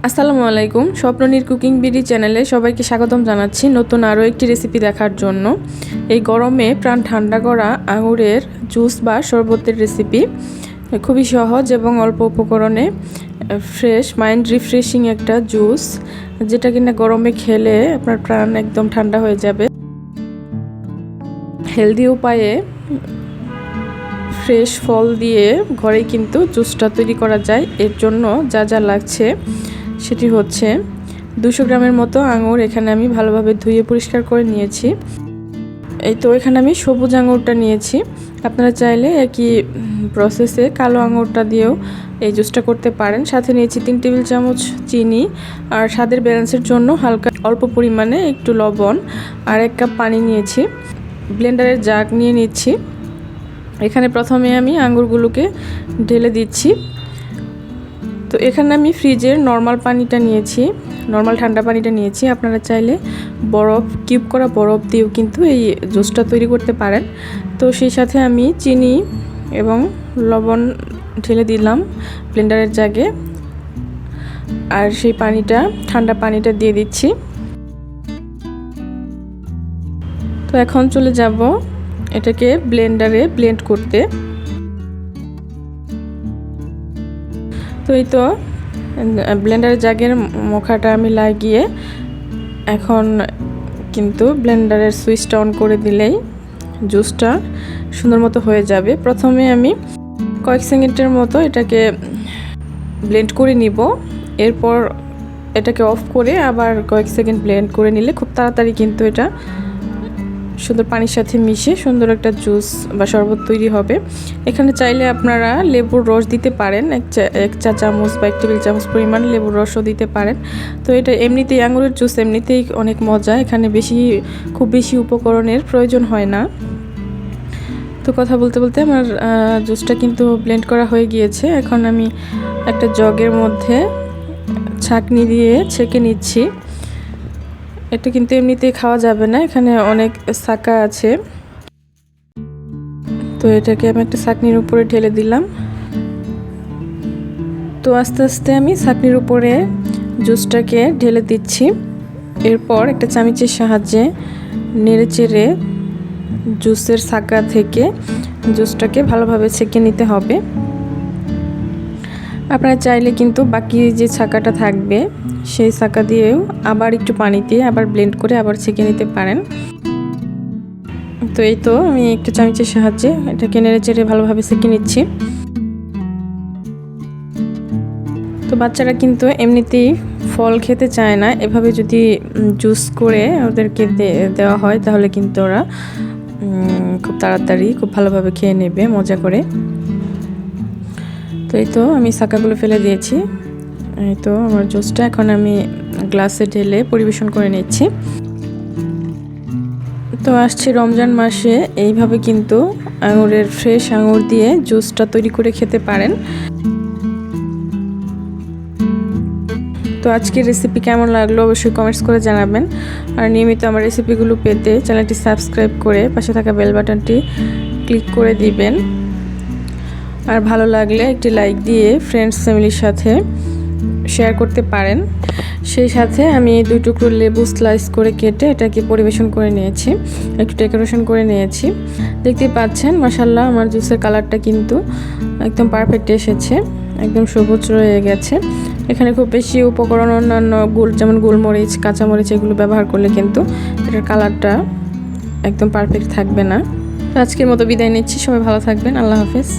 আসসালামুআলাইকুম Swapnanir cooking BD চ্যানেলে সবাইকে স্বাগতম জানাচ্ছি নতুন আরও একটি রেসিপি দেখার জন্য। এই গরমে প্রাণ ঠান্ডা করা আঙুরের জুস বা শরবতের রেসিপি খুবই সহজ এবং অল্প উপকরণে ফ্রেশ মাইন্ড রিফ্রেশিং একটা জুস, যেটা কিনা গরমে খেলে আপনার প্রাণ একদম ঠান্ডা হয়ে যাবে। হেলদি উপায়ে ফ্রেশ ফল দিয়ে ঘরেই কিন্তু জুসটা তৈরি করা যায়। এর জন্য যা যা লাগছে সেটি হচ্ছে 200 গ্রামের মতো আঙুর এখানে আমি ভালোভাবে ধুয়ে পরিষ্কার করে নিয়েছি। এই তো এখানে আমি সবুজ আঙুরটা নিয়েছি, আপনারা চাইলে একই প্রসেসে কালো আঙুরটা দিয়েও এই জুসটা করতে পারেন। সাথে নিয়েছি 3 টেবিল চামচ চিনি, আর স্বাদের ব্যালেন্সের জন্য হালকা অল্প পরিমাণে একটু লবণ, আর 1 কাপ পানি নিয়েছি। ব্লেন্ডারের জাগ নিয়ে নিচ্ছি। এখানে প্রথমে আমি আঙুরগুলোকে ঢেলে দিচ্ছি। তো এখানে আমি ফ্রিজের নর্মাল পানিটা নিয়েছি, নর্মাল ঠান্ডা পানিটা নিয়েছি। আপনারা চাইলে বরফ কিউব করা বরফ দিয়েও কিন্তু এই জুসটা তৈরি করতে পারেন। তো সেই সাথে আমি চিনি এবং লবণ ঢেলে দিলাম ব্লেন্ডারের জাগে, আর সেই পানিটা ঠান্ডা পানিটা দিয়ে দিচ্ছি। তো এখন চলে যাব এটাকে ব্লেন্ডারে ব্লেন্ড করতে। তো এই তো ব্লেন্ডারের জাগের মুখাটা আমি লাগিয়ে এখন কিন্তু ব্লেন্ডারের সুইচটা অন করে দিলেই জুসটা সুন্দর মতো হয়ে যাবে। প্রথমে আমি কয়েক সেকেন্ডের মতো এটাকে ব্লেন্ড করে নিব, এরপর এটাকে অফ করে আবার কয়েক সেকেন্ড ব্লেন্ড করে নিলে খুব তাড়াতাড়ি কিন্তু এটা সুন্দর পানির সাথে মিশে সুন্দর একটা জুস বা শরবত তৈরি হবে। এখানে চাইলে আপনারা লেবুর রস দিতে পারেন, এক চা চামচ বা 1 টেবিল চামচ পরিমাণ লেবুর রসও দিতে পারেন। তো এটা এমনিতেই আঙুরের জুস এমনিতেই অনেক মজা, এখানে খুব বেশি উপকরণের প্রয়োজন হয় না। তো কথা বলতে বলতে আমার জুসটা কিন্তু ব্লেন্ড করা হয়ে গিয়েছে। এখন আমি একটা জগের মধ্যে ছাঁকনি দিয়ে ছেঁকে নিচ্ছি। এটা কিন্তু এমনিতেই খাওয়া যাবে না, এখানে অনেক ছাঁকা আছে। তো এটাকে আমি একটা ছাঁকনির উপরে ঢেলে দিলাম। তো আস্তে আস্তে আমি ছাঁকনির উপরে জুসটাকে ঢেলে দিচ্ছি। এরপর একটা চামচের সাহায্যে নেড়ে চেড়ে জুসের ছাঁকা থেকে জুসটাকে ভালোভাবে ছেঁকে নিতে হবে। আপনারা চাইলে কিন্তু বাকি যে ছাঁকাটা থাকবে সেই ছাঁকা দিয়েও আবার একটু পানি দিয়ে আবার ব্লেন্ড করে আবার ছেঁকে নিতে পারেন। তো এই তো আমি একটু চামচের সাহায্যে এটাকে নেড়ে চেড়ে ভালোভাবে ছেঁকে নিচ্ছি। তো বাচ্চারা কিন্তু এমনিতেই ফল খেতে চায় না, এভাবে যদি জুস করে ওদেরকে দেওয়া হয় তাহলে কিন্তু ওরা খুব তাড়াতাড়ি খুব ভালোভাবে খেয়ে নেবে মজা করে। তো এই তো আমি ছাঁকাগুলো ফেলে দিয়েছি। এই তো আমার জুসটা এখন আমি গ্লাসে ঢেলে পরিবেশন করে নিচ্ছি। তো আসছে রমজান মাসে, এইভাবে কিন্তু আঙুরের ফ্রেশ আঙুর দিয়ে জুসটা তৈরি করে খেতে পারেন। তো আজকের রেসিপি কেমন লাগলো অবশ্যই কমেন্টস করে জানাবেন, আর নিয়মিত আমার রেসিপিগুলো পেতে চ্যানেলটি সাবস্ক্রাইব করে পাশে থাকা বেল বাটনটি ক্লিক করে দিবেন। আর ভালো লাগলে একটি লাইক দিয়ে ফ্রেন্ডস ফ্যামিলির সাথে শেয়ার করতে পারেন। সেই সাথে আমি 2 টুকরো লেবু স্লাইস করে কেটে এটাকে পরিবেশন করে নিয়েছি, একটু ডেকোরেশন করে নিয়েছি। দেখতে পাচ্ছেন মাশাআল্লাহ আমার জুসের কালারটা কিন্তু একদম পারফেক্ট এসেছে, একদম সবুজ রয়ে গেছে। এখানে খুব বেশি উপকরণ অন্যান্য যেমন গোলমরিচ কাঁচামরিচ এগুলো ব্যবহার করলে কিন্তু এটার কালারটা একদম পারফেক্ট থাকবে না। আজকের মতো বিদায় নিচ্ছি, সবাই ভালো থাকবেন, আল্লাহ হাফেজ।